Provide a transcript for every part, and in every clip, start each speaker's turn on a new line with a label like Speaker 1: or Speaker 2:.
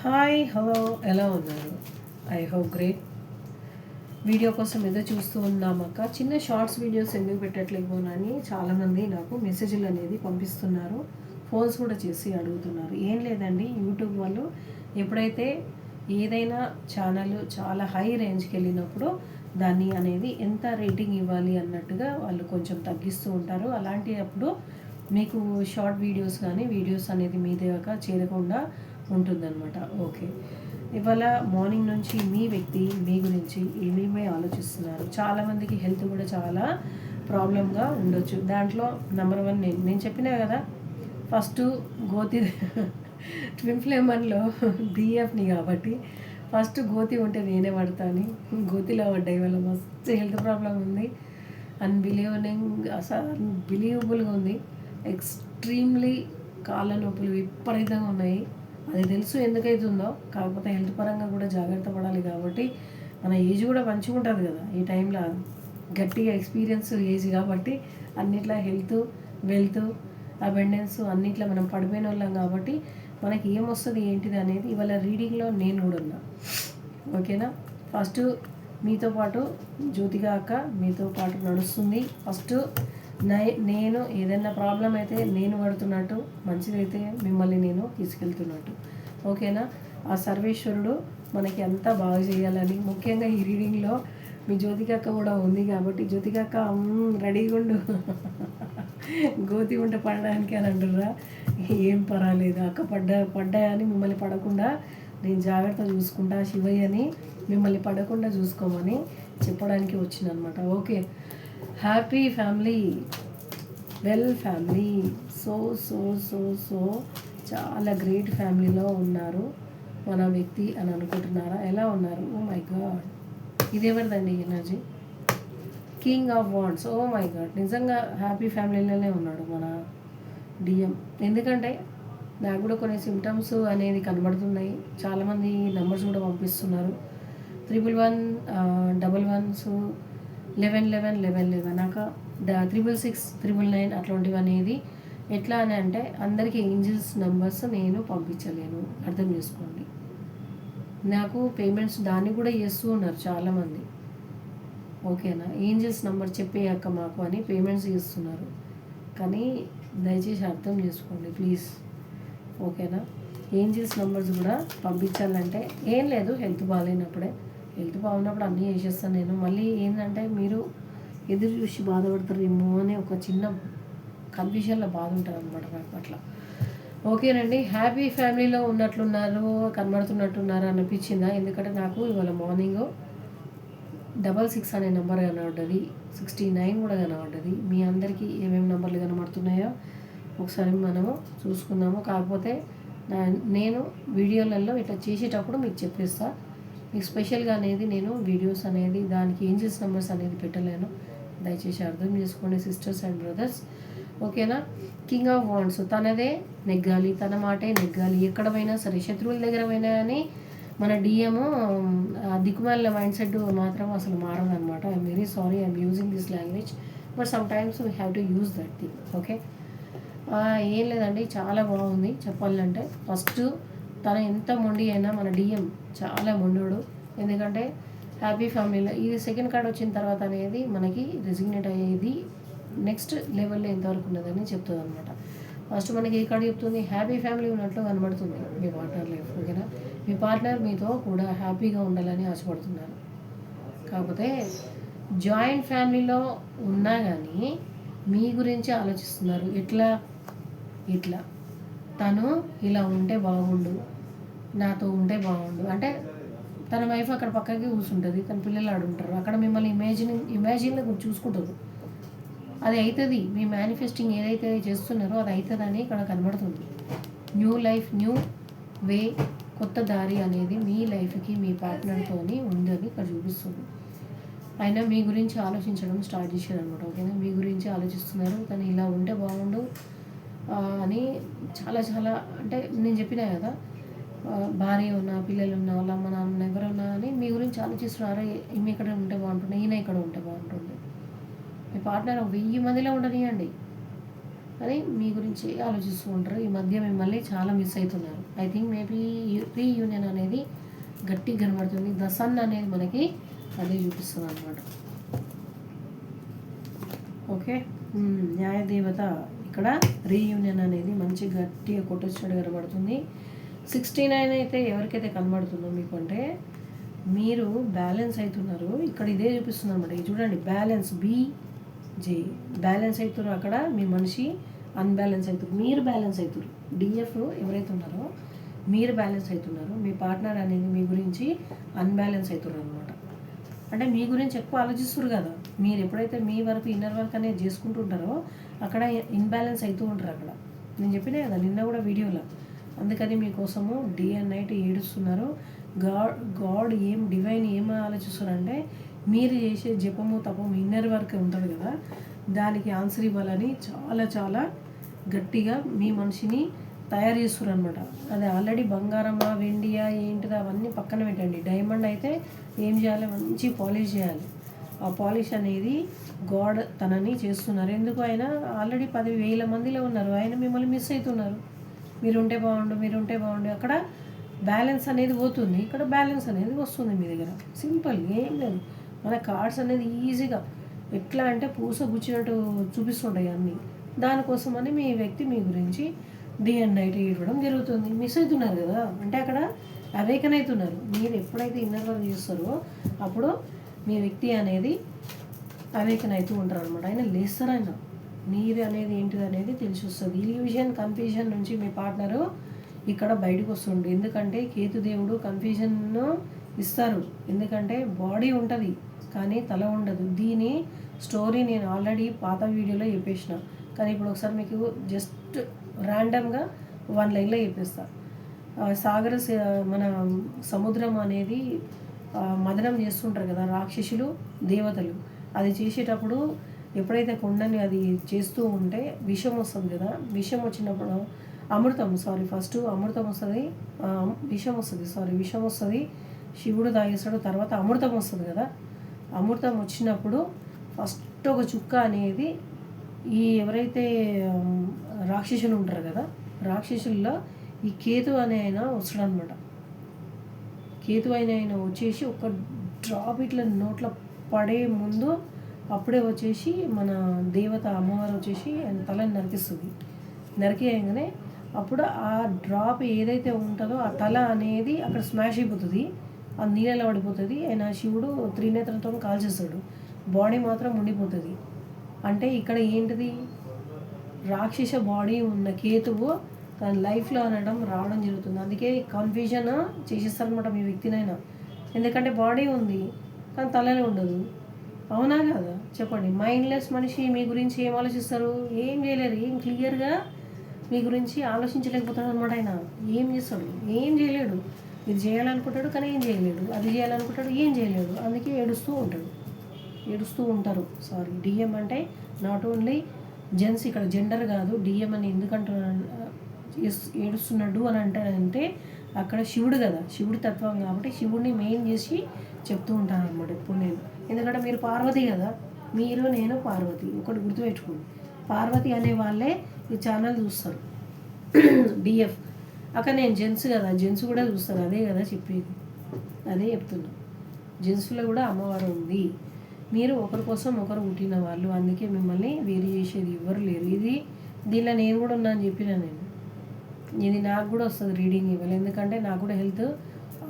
Speaker 1: Hi hello ఎలా ఉన్నారు? I hope great. Video కోసం ఏదో చూస్తూ ఉన్నామక్క. చిన్న షార్ట్స్ వీడియోస్ ఎందుకు పెట్టట్లేమోనని చాలామంది నాకు మెసేజ్లు అనేది పంపిస్తున్నారు. ఫోన్స్ కూడా చేసి అడుగుతున్నారు. ఏం లేదండి, యూట్యూబ్ వాళ్ళు ఎప్పుడైతే ఏదైనా ఛానల్ చాలా హై రేంజ్కి వెళ్ళినప్పుడు దాన్ని అనేది ఎంత రేటింగ్ ఇవ్వాలి అన్నట్టుగా వాళ్ళు కొంచెం తగ్గిస్తూ ఉంటారు. అలాంటి అప్పుడు మీకు షార్ట్ వీడియోస్ కానీ వీడియోస్ అనేది మీ దాకా చేరకుండా ఉంటుందన్నమాట. ఓకే, ఇవాళ మార్నింగ్ నుంచి మీ వ్యక్తి మీ గురించి ఏమేమి ఆలోచిస్తున్నారు. చాలామందికి హెల్త్ కూడా చాలా ప్రాబ్లంగా ఉండొచ్చు. దాంట్లో నెంబర్ వన్ నేను చెప్పినా కదా, ఫస్ట్ గోతి ట్విన్ ఫ్లేమర్లో డిఎఫ్ని కాబట్టి ఫస్ట్ గోతి ఉంటే నేనే పడతాను. గోతిలో పడ్డాయి వల్ల మస్తు హెల్త్ ప్రాబ్లం ఉంది. అన్బిలీవబుల్గా ఉంది. ఎక్స్ట్రీమ్లీ కాళ్ళ నొప్పులు విపరీతంగా ఉన్నాయి. అది తెలుసు ఎందుకైతుందో, కాకపోతే హెల్త్ పరంగా కూడా జాగ్రత్త పడాలి కాబట్టి మన ఏజ్ కూడా మంచిగా ఉంటుంది కదా ఈ టైంలో. గట్టిగా ఎక్స్పీరియన్స్ ఏజ్ కాబట్టి అన్నిట్లో హెల్త్, వెల్త్, అబెండెన్స్ అన్నిట్లో మనం పడిపోయిన వాళ్ళం కాబట్టి మనకి ఏమొస్తుంది ఏంటిది అనేది ఇవాళ రీడింగ్లో నేను కూడా ఉన్నా. ఓకేనా? ఫస్ట్ మీతో పాటు జ్యోతిగా అక్క మీతో పాటు నడుస్తుంది. ఫస్ట్ నేను ఏదైనా ప్రాబ్లం అయితే నేను పడుతున్నట్టు, మంచిదైతే మిమ్మల్ని నేను తీసుకెళ్తున్నట్టు. ఓకేనా? ఆ సర్వేశ్వరుడు మనకి అంతా బాగా చేయాలని, ముఖ్యంగా ఈ రీడింగ్లో మీ జ్యోతిక అక్క కూడా ఉంది కాబట్టి జ్యోతిక అక్క రెడీగా ఉండు. గోతి ఉంటే పడడానికి అని అంటుర్రా. ఏం పర్వాలేదు అక్క, పడ్డాయని మిమ్మల్ని పడకుండా నేను జాగ్రత్త చూసుకుంటా, శివయ్యని మిమ్మల్ని పడకుండా చూసుకోమని చెప్పడానికి వచ్చిందనమాట. Okay, happy family, well family, so so so so చాలా గ్రేట్ ఫ్యామిలీలో ఉన్నారు మన వ్యక్తి అని అనుకుంటున్నారా? ఎలా ఉన్నారు? ఓ మై గాడ్, ఇది ఎవరిదండి energy? King of wands. Oh my God, నిజంగా హ్యాపీ ఫ్యామిలీలోనే ఉన్నాడు మన డిఎం. ఎందుకంటే నాకు కూడా కొన్ని సిమ్టమ్స్ అనేది కనబడుతున్నాయి. చాలామంది నెంబర్స్ కూడా పంపిస్తున్నారు. 1111 1111 నాక 666 999 అట్లాంటివి అనేది ఎట్లా అని అంటే అందరికీ ఏంజిల్స్ నెంబర్స్ నేను పంపించలేను, అర్థం చేసుకోండి. నాకు పేమెంట్స్ దాన్ని కూడా చేస్తూ ఉన్నారు చాలామంది. ఓకేనా? ఏంజిల్స్ నెంబర్ చెప్పేయక్క మాకు అని పేమెంట్స్ చేస్తున్నారు. కానీ దయచేసి అర్థం చేసుకోండి ప్లీజ్. ఓకేనా? ఏంజిల్స్ నెంబర్స్ కూడా పంపించాలంటే ఏం లేదు, హెల్త్ బాగాలేనప్పుడే. హెల్త్ బాగున్నప్పుడు అన్నీ చేసేస్తాను నేను. మళ్ళీ ఏంటంటే మీరు ఎదురు చూసి బాధపడతారేమో అని ఒక చిన్న కన్ఫ్యూజన్లో బాధ ఉంటుంది అనమాట నాకు అట్లా. ఓకేనండి, హ్యాపీ ఫ్యామిలీలో ఉన్నట్లున్నారు, కనబడుతున్నట్టున్నారు అనిపించిందా? ఎందుకంటే నాకు ఇవాళ మార్నింగ్ 66 అనే నెంబర్ కనబడ్డది, 69 కూడా కనబడ్డది. మీ అందరికీ ఏమేమి నెంబర్లు కనబడుతున్నాయో ఒకసారి మనము చూసుకుందాము. కాకపోతే నేను వీడియోలలో ఇట్లా చేసేటప్పుడు మీకు చెప్పేస్తా. మీకు స్పెషల్గా అనేది నేను వీడియోస్ అనేది దానికి ఏంజిల్స్ నెంబర్స్ అనేది పెట్టలేను, దయచేసి అర్థం చేసుకోండి సిస్టర్స్ అండ్ బ్రదర్స్. ఓకేనా? కింగ్ ఆఫ్ వాండ్స్ తనదే నెగ్గాలి, తన మాటే నెగ్గాలి. ఎక్కడ పోయినా సరే, శత్రువుల దగ్గర పోయినా కానీ మన డిఎం దిక్కుమాల మైండ్ సెట్ మాత్రం అసలు మారదనమాట. I'm very sorry I'm using this language, but sometimes we have to use that thing. Okay, ఏం లేదండి, చాలా బాగుంది చెప్పాలంటే. ఫస్ట్ తన ఎంత మొండి అయినా మన డిఎం చాలా మొండోడు. ఎందుకంటే హ్యాపీ ఫ్యామిలీలో ఇది సెకండ్ కార్డ్ వచ్చిన తర్వాత అనేది మనకి రెసిగ్నేట్ అయ్యేది నెక్స్ట్ లెవెల్లో ఎంతవరకు ఉన్నదని చెప్తుంది అనమాట. ఫస్ట్ మనకి ఏ కార్డు చెప్తుంది? హ్యాపీ ఫ్యామిలీ ఉన్నట్లు కనబడుతుంది మీ పార్ట్నర్ లైఫ్. ఓకేనా? మీ పార్ట్నర్ మీతో కూడా హ్యాపీగా ఉండాలని ఆశపడుతున్నారు. కాకపోతే జాయింట్ ఫ్యామిలీలో ఉన్నా కానీ మీ గురించి ఆలోచిస్తున్నారు. ఇట్లా తను ఇలా ఉంటే బాగుండు, నాతో ఉంటే బాగుండు అంటే తన వైఫ్ అక్కడ పక్కకి కూర్చుంటుంది, తన పిల్లలు ఆడుంటారు, అక్కడ మిమ్మల్ని ఇమాజిన్లో చూసుకుంటారు. అది అవుతుంది. మీ మేనిఫెస్టింగ్ ఏదైతే చేస్తున్నారో అది అవుతుందని ఇక్కడ కనబడుతుంది. న్యూ లైఫ్, న్యూ వే, కొత్త దారి అనేది మీ లైఫ్కి మీ పార్ట్నర్తోని ఉందని ఇక్కడ చూపిస్తుంది. అయినా మీ గురించి ఆలోచించడం స్టార్ట్ చేశారు అనమాట. ఓకేనా? మీ గురించి ఆలోచిస్తున్నారు, తను ఇలా ఉంటే బాగుండు అని చాలా చాలా. అంటే నేను చెప్పినా కదా, భార్య ఉన్నా, పిల్లలు ఉన్నా, వాళ్ళ అమ్మ నాన్న ఎవరున్నా అని మీ గురించి ఆలోచిస్తున్నారు. ఈమె ఇక్కడ ఉంటే బాగుంటుంది, ఈయన ఇక్కడ ఉంటే బాగుంటుంది. మీ పార్ట్నర్ 1000 మందిలో ఉండనియండి, అని మీ గురించి ఆలోచిస్తూ ఉంటారు. ఈ మధ్య మిమ్మల్ని చాలా మిస్ అవుతున్నారు. ఐ థింక్ మేబీ రీయూనియన్ అనేది గట్టిగా కనబడుతుంది. ద సన్ అనేది మనకి అదే చూపిస్తుంది అనమాట. ఓకే, న్యాయదేవత ఇక్కడ రీయూనియన్ అనేది మంచి గట్టిగా కొట్టొచ్చినట్టు కనబడుతుంది. 69 అయితే ఎవరికైతే కనబడుతుందో మీకు అంటే మీరు బ్యాలెన్స్ అవుతున్నారు. ఇక్కడ ఇదే చూపిస్తుంది అనమాట. ఇది చూడండి, బ్యాలెన్స్ బ్యాలెన్స్ అవుతున్నారు. అక్కడ మీ మనిషి అన్బ్యాలెన్స్ అవుతారు, మీరు బ్యాలెన్స్ అవుతారు. డిఎఫ్ ఎవరైతే ఉన్నారో మీరు బ్యాలెన్స్ అవుతున్నారు. మీ పార్ట్నర్ అనేది మీ గురించి అన్బ్యాలెన్స్ అవుతున్నారు అనమాట. అంటే మీ గురించి ఎక్కువ ఆలోచిస్తారు కదా. మీరు ఎప్పుడైతే మీ వరకు ఇన్నర్ వర్క్ అనేది చేసుకుంటుంటారో అక్కడ ఇన్బ్యాలెన్స్ అవుతూ ఉంటారు. అక్కడ నేను చెప్పినా కదా నిన్న కూడా వీడియోలో. అందుకని మీకోసము డే అండ్ నైట్ ఏడుస్తున్నారు. గాడ్ డివైన్ ఏం ఆలోచిస్తారంటే మీరు చేసే జపము తపము ఇన్నర్ వర్క్ ఉంటుంది కదా, దానికి ఆన్సర్ ఇవ్వాలని చాలా చాలా గట్టిగా మీ మనిషిని తయారు చేస్తారు అనమాట. అది ఆల్రెడీ బంగారమా వెండియా ఏంటిదా అవన్నీ పక్కన పెట్టండి. డైమండ్ అయితే ఏం చేయాలి, మంచి పాలిష్ చేయాలి. ఆ పాలిష్ అనేది గాడ్ తనని చేస్తున్నారు. ఎందుకు ఆయన ఆల్రెడీ 10,000 మందిలో ఉన్నారు, ఆయన మిమ్మల్ని మిస్ అవుతున్నారు. మీరుంటే బాగుండు. అక్కడ బ్యాలెన్స్ అనేది పోతుంది, ఇక్కడ బ్యాలెన్స్ అనేది వస్తుంది మీ దగ్గర. సింపుల్, ఏం లేదు. మన కార్డ్స్ అనేది ఈజీగా ఎట్లా అంటే పూస గుచ్చినట్టు చూపిస్తుంటాయి అన్నీ. దానికోసమని మీ వ్యక్తి మీ గురించి డే అండ్ నైట్ ఇవ్వడం జరుగుతుంది. మిస్ అవుతున్నారు కదా, అంటే అక్కడ అవేకన్ అవుతున్నారు. మీరు ఎప్పుడైతే ఇన్నర్ వర్క్ చేస్తారో అప్పుడు మీ వ్యక్తి అనేది అవేకన్ అవుతూ ఉంటారు అనమాట. ఆయన లేస్తారు. ఆయన మీరు అనేది ఏంటిది అనేది తెలిసి వస్తుంది. ఇల్యూషన్ కన్ఫ్యూజన్ నుంచి మీ పార్ట్నరు ఇక్కడ బయటకు వస్తుండే. ఎందుకంటే కేతుదేవుడు కన్ఫ్యూజన్ను ఇస్తారు. ఎందుకంటే బాడీ ఉంటుంది కానీ తల ఉండదు. దీని స్టోరీ నేను ఆల్రెడీ పాత వీడియోలో చెప్పేసిన, కానీ ఇప్పుడు ఒకసారి మీకు జస్ట్ ర్యాండమ్గా 1 లైన్లో చెప్పేస్తాను. మన సముద్రం అనేది మదనం చేస్తుంటారు కదా రాక్షసులు దేవతలు. అది చేసేటప్పుడు ఎప్పుడైతే కొండని అది చేస్తూ ఉంటే విషం వస్తుంది కదా, విషం వచ్చినప్పుడు ఫస్ట్ అమృతం వస్తుంది, విషం వస్తుంది. శివుడు తాగేస్తాడు, తర్వాత అమృతం వస్తుంది కదా. అమృతం వచ్చినప్పుడు ఫస్ట్ ఒక చుక్క అనేది ఈ ఎవరైతే రాక్షసులు ఉంటారు కదా, రాక్షసుల్లో ఈ కేతు అనే ఆయన వస్తాడు అనమాట. కేతు ఆయన వచ్చేసి ఒక డ్రాప్ ఇట్లా నోట్లో పడే ముందు అప్పుడే వచ్చేసి మన దేవత అమ్మవారు వచ్చేసి ఆయన తలని నరికేయగానే అప్పుడు ఆ డ్రాప్ ఏదైతే ఉంటుందో ఆ తల అనేది అక్కడ స్మాష్ అయిపోతుంది, ఆ నీళ్ళలో పడిపోతుంది. ఆయన శివుడు త్రినేత్రంతో కాల్చేస్తాడు, బాడీ మాత్రం ఉండిపోతుంది. అంటే ఇక్కడ ఏంటిది, రాక్షస బాడీ ఉన్న కేతువు తన లైఫ్లో రావడం జరుగుతుంది. అందుకే కన్ఫ్యూజన్ చేసేస్తారనమాట మీ వ్యక్తినైనా. ఎందుకంటే బాడీ ఉంది కానీ తలలో ఉండదు. అవునా కదా చెప్పండి. మైండ్లెస్ మనిషి మీ గురించి ఏం ఆలోచిస్తారు, ఏం చేయలేరు. ఏం క్లియర్గా మీ గురించి ఆలోచించలేకపోతాడు అనమాట. ఆయన ఏం చేస్తాడు, ఏం చేయలేడు. ఇది చేయాలనుకుంటాడు కానీ ఏం చేయలేడు, అది చేయాలనుకుంటాడు ఏం చేయలేడు. అందుకే ఏడుస్తూ ఉంటారు. డిఎం అంటే నాట్ ఓన్లీ జెంట్స్, ఇక్కడ జెండర్ కాదు. డిఎం అని ఎందుకంటున్నాను ఏడుస్తున్నాడు అని అంటే అక్కడ శివుడు కదా, శివుడి తత్వం కాబట్టి శివుడిని మెయిన్ చేసి చెప్తూ ఉంటాను అనమాట ఇప్పుడు నేను. ఎందుకంటే మీరు పార్వతి కదా, నేను పార్వతి. ఒకటి గుర్తుపెట్టుకోండి, పార్వతి అనే వాళ్ళే ఈ ఛానల్ చూస్తారు. డిఎఫ్ అక్కడ నేను జెంట్స్ కదా, జెంట్స్ కూడా చూస్తారు. అదే కదా చెప్పేది, అదే చెప్తున్నా. జెంట్స్లో కూడా అమ్మవారు ఉంది. మీరు ఒకరి కోసం ఒకరు పుట్టిన వాళ్ళు, అందుకే మిమ్మల్ని వేరు చేసేది ఎవరు లేరు. దీనిలో నేను కూడా ఉన్నాను చెప్పిన నేను. ఇది నాకు కూడా వస్తుంది రీడింగ్ ఇవ్వాలి, ఎందుకంటే నాకు కూడా హెల్త్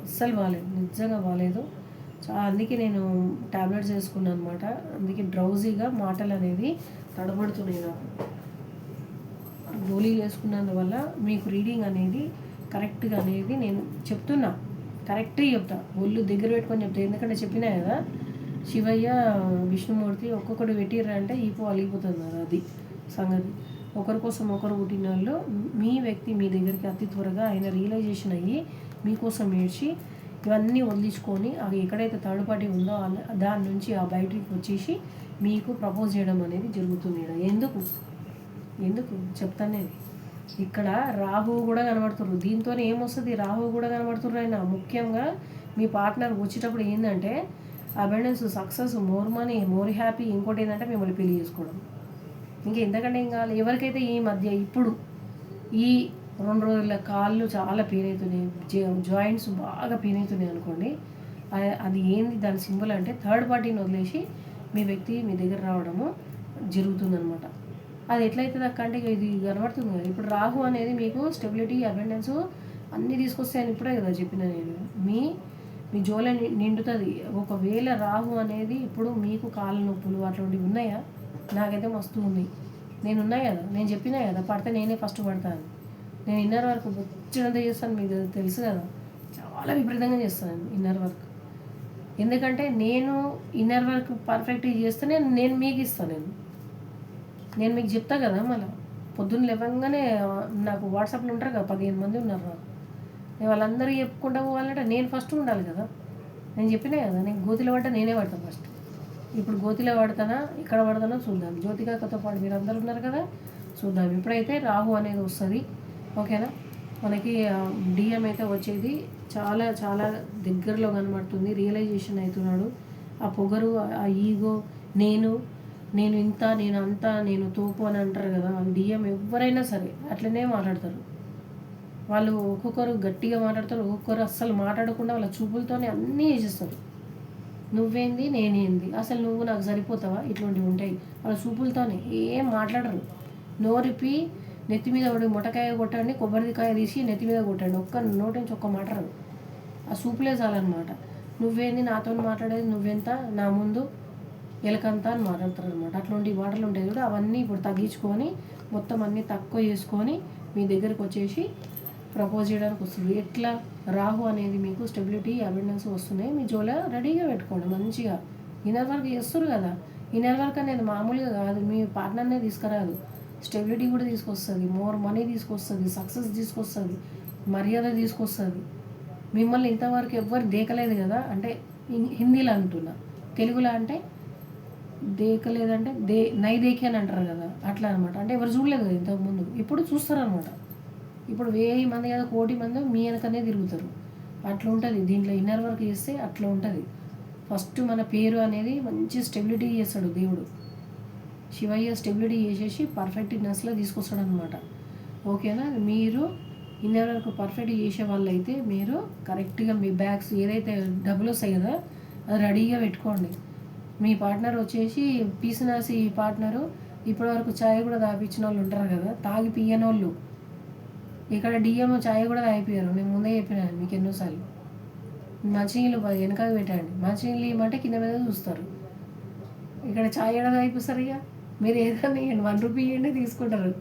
Speaker 1: అస్సలు బాగాలేదు, నిజంగా బాగాలేదు. అందుకే నేను టాబ్లెట్స్ వేసుకున్నాను అనమాట. అందుకే డ్రౌజీగా మాటలు అనేది తడబడుతున్నాయి నాకు. గోళీలు వేసుకున్నందువల్ల మీకు రీడింగ్ అనేది కరెక్ట్గా అనేది నేను చెప్తున్నా, కరెక్ట్గా చెప్తా. ఒళ్ళు దగ్గర పెట్టుకొని చెప్తా. ఎందుకంటే చెప్పినా కదా, శివయ్య విష్ణుమూర్తి ఒక్కొక్కటి పెట్టిర్రంటే ఈపు అలిగిపోతుంది కదా, అది సంగతి. ఒకరి కోసం ఒకరు పుట్టిన వాళ్ళు మీ వ్యక్తి మీ దగ్గరికి అతి త్వరగా ఆయన రియలైజేషన్ అయ్యి మీకోసం ఏడ్చి ఇవన్నీ వదిలించుకొని అవి ఎక్కడైతే థర్డ్ పార్టీ ఉందో దాని నుంచి ఆ బయటికి వచ్చేసి మీకు ప్రపోజ్ చేయడం అనేది జరుగుతుంది. ఎందుకు చెప్తాను నేను. ఇక్కడ రాహువు కూడా కనబడుతున్నారు. దీంతో ఏమొస్తుంది, రాహువు కూడా కనబడుతున్నారు. ఆయన ముఖ్యంగా మీ పార్ట్నర్ వచ్చేటప్పుడు ఏంటంటే abundance, success, more money, more happy. ఇంకోటి ఏంటంటే మిమ్మల్ని పెళ్లి చేసుకోవడం. ఇంకా ఎంతకంటే ఏం కావాలి. ఎవరికైతే ఈ మధ్య ఇప్పుడు ఈ 2 రోజుల కాళ్ళు చాలా పెయిన్ అవుతున్నాయి, జాయింట్స్ బాగా పెయిన్ అవుతున్నాయి అనుకోండి, అది ఏంది దాని సింబల్ అంటే థర్డ్ పార్టీని వదిలేసి మీ వ్యక్తి మీ దగ్గర రావడము జరుగుతుందనమాట. అది ఎట్లయితుంది అక్క అంటే ఇది కనబడుతుంది కదా. ఇప్పుడు రాహు అనేది మీకు స్టెబిలిటీ, అబెండెన్స్ అన్నీ తీసుకొస్తాయని ఇప్పుడే కదా చెప్పిన నేను. మీ జోల నిండుతుంది. ఒకవేళ రాహు అనేది ఇప్పుడు మీకు కాళ్ళ నొప్పులు అట్లాంటివి ఉన్నాయా? నాకైతే మస్తు ఉంది. నేను ఉన్నాయి కదా, నేను చెప్పినా కదా పడితే నేనే ఫస్ట్ పడతాను. నేను ఇన్నర్ వర్క్ వచ్చినంత చేస్తాను, మీకు తెలుసు కదా, చాలా విపరీతంగా చేస్తాను ఇన్నర్ వర్క్. ఎందుకంటే నేను ఇన్నర్ వర్క్ పర్ఫెక్ట్గా చేస్తేనే నేను మీకు ఇస్తాను. నేను మీకు చెప్తా కదా. మళ్ళీ పొద్దున్న లేవగానే నాకు వాట్సాప్లో ఉంటారు కదా 15 మంది ఉన్నారు నాకు. నేను వాళ్ళందరూ చెప్పుకుంటూ పోవాలంటే నేను ఫస్ట్ ఉండాలి కదా. నేను చెప్పినా కదా, నేను గోతిలో పడ్డా నేనే పడతాను ఫస్ట్. ఇప్పుడు గోతిలో పడతానా ఇక్కడ పడతానో చూద్దాం. జ్యోతికాతో పాటు మీరు అందరు ఉన్నారు కదా, చూద్దాం. ఇప్పుడైతే రాహు అనేది వస్తుంది, ఓకేనా. మనకి డిఎం అయితే వచ్చేది చాలా చాలా దగ్గరలో కనబడుతుంది. రియలైజేషన్ అవుతున్నాడు. ఆ పొగరు, ఆ ఈగో, నేను ఇంత, నేను అంత, నేను తోపు అని అంటారు కదా, డిఎం ఎవరైనా సరే అట్లనే మాట్లాడతారు. వాళ్ళు ఒక్కొక్కరు గట్టిగా మాట్లాడతారు, ఒక్కొక్కరు అస్సలు మాట్లాడకుండా వాళ్ళ చూపులతోనే అన్నీ చేసేస్తారు. నువ్వేంది నేనేంది, అసలు నువ్వు నాకు సరిపోతావా, ఇట్లాంటివి ఉంటాయి. వాళ్ళ చూపులతోనే ఏం మాట్లాడరు. నోరిపి నెత్తి మీద ఒకటి మొటకాయ కొట్టండి, కొబ్బరికాయ తీసి నెత్తి మీద కొట్టండి, ఒక్క నోటి నుంచి ఒక్క మాట రాదు. ఆ సూపులే చాలన్నమాట. నువ్వేంది నాతో మాట్లాడేది, నువ్వెంత, నా ముందు ఎలకంతా అని మాట్లాడతారు అనమాట. అట్లాంటి మాటలు ఉంటాయి కూడా, అవన్నీ ఇప్పుడు తగ్గించుకొని మొత్తం అన్నీ తక్కువ చేసుకొని మీ దగ్గరకు వచ్చేసి ప్రపోజ్ చేయడానికి వస్తుంది. ఎట్లా రాహు అనేది మీకు స్టెబిలిటీ, అబెండెన్స్ వస్తున్నాయి. మీ జోల రెడీగా పెట్టుకోండి మంచిగా. ఇన్నర్ వర్క్ చేస్తారు కదా, ఇన్నర్ వర్క్ అనేది మామూలుగా కాదు, మీ పార్ట్నర్నే తీసుకురాదు, స్టెబిలిటీ కూడా తీసుకొస్తుంది, మోర్ మనీ తీసుకొస్తుంది, సక్సెస్ తీసుకొస్తుంది, మర్యాద తీసుకొస్తుంది. మిమ్మల్ని ఇంతవరకు ఎవ్వరు దేకలేదు కదా, అంటే హిందీలో అంటున్నా, తెలుగులో అంటే దేకలేదంటే నై దేకి అని అంటారు కదా, అట్లా అనమాట. అంటే ఎవరు చూడలేదు కదా ఇంతకుముందు, ఇప్పుడు చూస్తారనమాట. ఇప్పుడు 1000 మంది కదా, 1 కోటి మంది మీ వెనకనే తిరుగుతారు. అట్లా ఉంటుంది దీంట్లో. ఇన్నర్ వర్క్ చేస్తే అట్లా ఉంటుంది. ఫస్ట్ మన పేరు అనేది మంచి స్టెబిలిటీ చేస్తాడు దేవుడు. శివయ్య స్టెబిలిటీ చేసేసి పర్ఫెక్ట్నెస్లో తీసుకొస్తాడు అనమాట, ఓకేనా. మీరు ఇన్నర్ వర్క్ పర్ఫెక్ట్ చేసే వాళ్ళు అయితే మీరు కరెక్ట్గా మీ బ్యాగ్స్ ఏదైతే డబ్బులు వస్తాయి కదా అది రెడీగా పెట్టుకోండి. మీ పార్ట్నర్ వచ్చేసి పీసినాసి పార్ట్నరు, ఇప్పటివరకు ఛాయ్ కూడా తాపించిన వాళ్ళు ఉంటారు కదా, తాగి పియ్యని వాళ్ళు. ఇక్కడ డిఎం ఛాయ్ కూడా తాగిపోయారు, నేను ముందే చెప్పినాను మీకు ఎన్నోసార్లు. మంచినీళ్ళు వెనకాల పెట్టండి, మంచినీళ్ళు ఇవ్వమంటే కింద మీద చూస్తారు. ఇక్కడ ఛాయ్ ఎడ తాగిపోస్తారు. ఇక మీరు ఏదైనా ఇవ్వండి, 1 రూపీ ఇవ్వండి తీసుకుంటారు,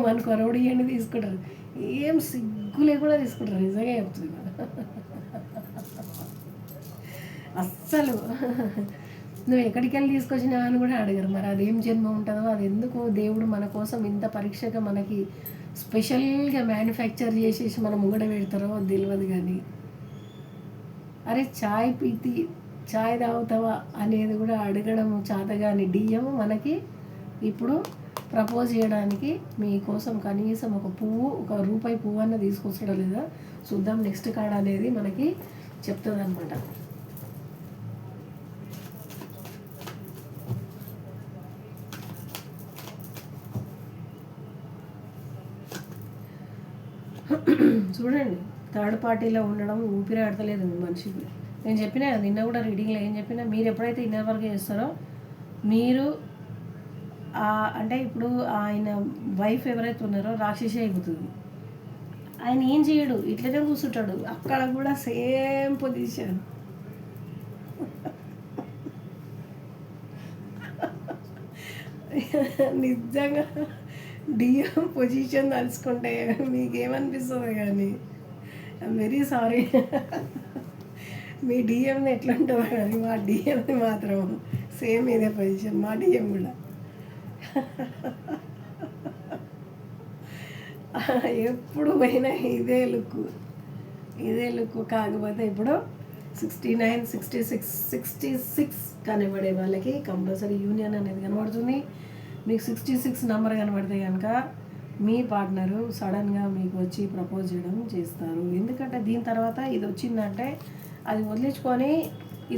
Speaker 1: 1 కరోడ్ ఇవ్వండి తీసుకుంటారు, ఏం సిగ్గు లేకుండా తీసుకుంటారు. నిజంగా చెప్తున్నా అస్సలు. నువ్వు ఎక్కడికి వెళ్ళి తీసుకొచ్చినా అని కూడా అడగరు. మరి అదేం జన్మ ఉంటుందో, అది ఎందుకు దేవుడు మన కోసం ఇంత పరీక్షగా మనకి స్పెషల్గా మ్యానుఫ్యాక్చర్ చేసేసి మన ముంగడ పెడతారో అది తెలియదు. కానీ అరే ఛాయ్ తాగుతావా అనేది కూడా అడగడం చేతగాని డిఎం మనకి ఇప్పుడు ప్రపోజ్ చేయడానికి మీకోసం కనీసం ఒక రూపాయి పువ్వు అన్న తీసుకొచ్చడం లేదా చూద్దాం. నెక్స్ట్ కార్డ్ అనేది మనకి చెప్తుంది అనమాట. చూడండి, థర్డ్ పార్టీలో ఉండడం ఊపిరి ఆడతలేదు మనిషికి. నేను చెప్పినా నిన్న కూడా రీడింగ్లో ఏం చెప్పినా, మీరు ఎప్పుడైతే ఇన్నర్ వర్క్ చేస్తారో మీరు అంటే ఇప్పుడు ఆయన వైఫ్ ఎవరైతే ఉన్నారో రాక్షసి అయిపోతుంది. ఆయన ఏం చేయడు, ఇట్లనే కూర్చుంటాడు. అక్కడ కూడా సేమ్ పొజిషన్. నిజంగా డిఎం పొజిషన్ తలుచుకుంటే మీకేమనిపిస్తుంది? కానీ ఐఎమ్ వెరీ సారీ, మీ డిఎంని ఎట్లా ఉంటుందో కానీ మా డిఎంని మాత్రం సేమ్ ఇదే పొజిషన్. మా డిఎం కూడా ఎప్పుడు పోయినా ఇదే లుక్. కాకపోతే ఇప్పుడు 69, 66 కనబడే వాళ్ళకి కంపల్సరీ యూనియన్ అనేది కనబడుతుంది. మీకు 66 నెంబర్ కనబడితే కనుక మీ పార్ట్నరు సడన్గా మీకు వచ్చి ప్రపోజ్ చేయడం చేస్తారు. ఎందుకంటే దీని తర్వాత ఇది వచ్చిందంటే అది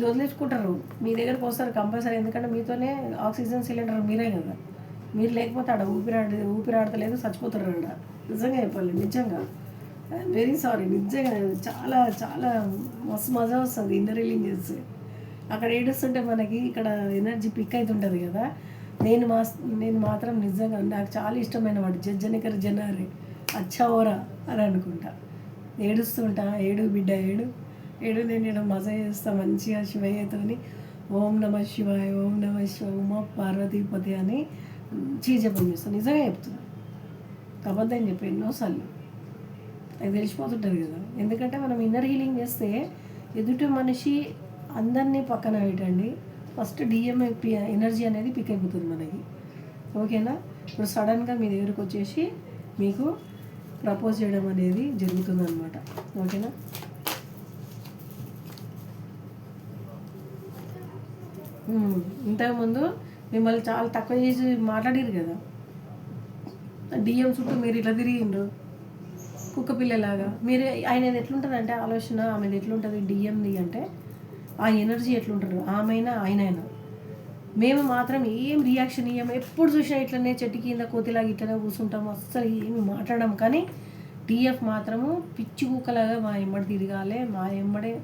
Speaker 1: వదిలించుకుంటారు, మీ దగ్గరకు వస్తారు కంపల్సరీ. ఎందుకంటే మీతోనే ఆక్సిజన్ సిలిండర్ మీరే కదా, మీరు లేకపోతే ఆడ ఊపిరాడతలేదు, చచ్చిపోతారు ఆడ. నిజంగా చెప్పాలి, నిజంగా వెరీ సారీ. నిజంగా చాలా చాలా మస్తు మజా వస్తుంది ఇన్నర్ హీలింగ్ చేస్తే. అక్కడ ఏడుస్తుంటే మనకి ఇక్కడ ఎనర్జీ పిక్ అవుతుంటుంది కదా. నేను మాత్రం నిజంగా నాకు చాలా ఇష్టమైన వాడు జజ్జనికర జనారే అచ్చా ఓరా అని అనుకుంటా. ఏడుస్తుంటా, ఏడు బిడ్డ ఏడు ఏడు, నేను ఇక్కడ మజా చేస్తాను మంచిగా శివయ్యతోని. ఓం నమ శివాయ, ఓం నమ శివాయ, ఉమా పార్వతీపతి అని జపం చేస్తాను. నిజంగా చెప్తున్నాను, అబద్ధం చెప్పి ఎన్నోసార్లు. అది తెలిసిపోతుంటుంది కదా. ఎందుకంటే మనం ఇన్నర్ హీలింగ్ చేస్తే ఎదుటి మనిషి అందరినీ పక్కన పెట్టండి, ఫస్ట్ డిఎంఐ ఎనర్జీ అనేది పిక్ అయిపోతుంది మనకి. ఓకేనా? ఇప్పుడు సడన్గా మీ దగ్గరకు వచ్చేసి మీకు ప్రపోజ్ చేయడం అనేది జరుగుతుంది అనమాట. ఓకేనా? ఇంతకుముందు మిమ్మల్ని చాలా తక్కువ చేసి మాట్లాడారు కదా, డిఎం చుట్టూ మీరు ఇట్లా తిరిగిండ్రు కుక్క పిల్లలాగా. మీరు ఆయనది ఎట్లుంటుందంటే ఆలోచన, ఆమెది ఎట్లుంటుంది డిఎంది అంటే ఆ ఎనర్జీ ఎట్లుంటారు ఆమెనా ఆయనైనా. మేము మాత్రం ఏం రియాక్షన్ ఇయ్యము, ఎప్పుడు చూసినా ఇట్లనే చెట్టు కింద కోతిలాగా ఇట్లనే కూర్చుంటాము, అస్సలు ఏమి మాట్లాడము. కానీ డిఎఫ్ మాత్రము పిచ్చి కుక్కలాగా మా ఎమ్మడి తిరగాలి, మా ఎమ్మడే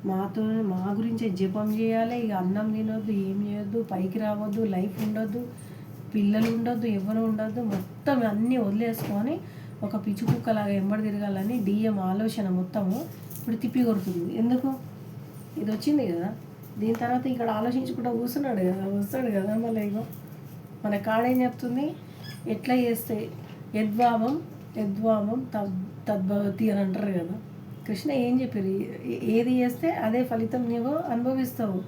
Speaker 1: మా గురించే జపం చేయాలి. ఇక అన్నం తినొద్దు, ఏం చేయొద్దు, పైకి రావద్దు, లైఫ్ ఉండొద్దు, పిల్లలు ఉండొద్దు, ఎవరు ఉండొద్దు, మొత్తం అన్నీ వదిలేసుకొని ఒక పిచ్చి కుక్కలాగా ఎమ్మడి తిరగాలని డిఎం ఆలోచన మొత్తము ఇప్పుడు తిప్పి కొడుతుంది. ఎందుకు? ఇది వచ్చింది కదా, దీని తర్వాత ఇక్కడ ఆలోచించుకుంటూ కూర్చున్నాడు కదా, వస్తాడు కదా మళ్ళీ. ఇగో మన కాడేం చెప్తుంది, ఎట్లా చేస్తే యద్భావం తద్భవతి అని అంటారు కదా. కృష్ణ ఏం చెప్పారు, ఏది చేస్తే అదే ఫలితం నీవు అనుభవిస్తావు.